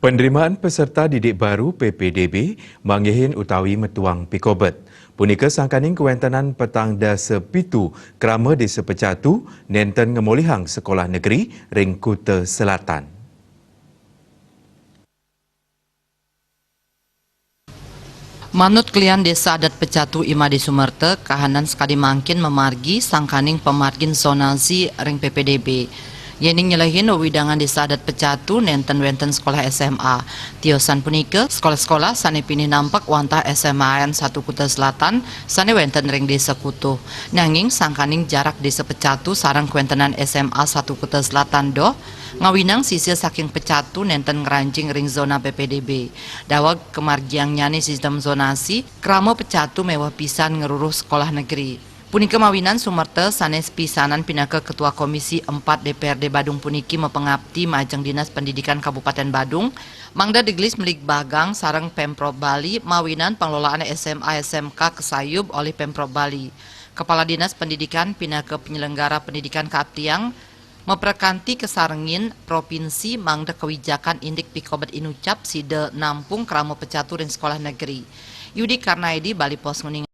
Penerimaan peserta didik baru PPDB manggihin utawi metuang pikobet. Punika sangkaning kewentenan petang dasa pitu kerama desa Pecatu nenten ngemolihang sekolah negeri ring Kuta Selatan. Manut klian desa adat Pecatu Imadi Sumerte, kahanan sekali mangkin memargi sangkaning pemargin zonasi ring PPDB. Yening nyelehin widangan desa adat Pecatu nenten wenten sekolah SMA. Tiosan punika sekolah-sekolah sane pini nampak wantah SMA 1 Kuta Selatan sane wenten ring desa Kutuh. Nanging sangkaning jarak desa Pecatu sarang kuentenan SMA 1 Kuta Selatan doh ngawinang sisir saking Pecatu nenten ngerancing ring zona PPDB. Dawag kemargiang nyani sistem zonasi kramo Pecatu mewah pisan ngeruruh sekolah negeri. Punika mawinan Sumerte sanes pisanan pinaka Ketua Komisi 4 DPRD Badung puniki mepengabdi majeng Dinas Pendidikan Kabupaten Badung, mangda diglis melik bagang sareng Pemprov Bali mawinan pengelolaan SMA SMK kesayub oleh Pemprov Bali. Kepala Dinas Pendidikan pinaka penyelenggara pendidikan Kaaptiang memperkanti kesarengin provinsi mangda kewijakan indik pikobet inucap side nampung kramo Pecatu ring sekolah negeri. Yudi Karnaidi Bali Pos Nguning.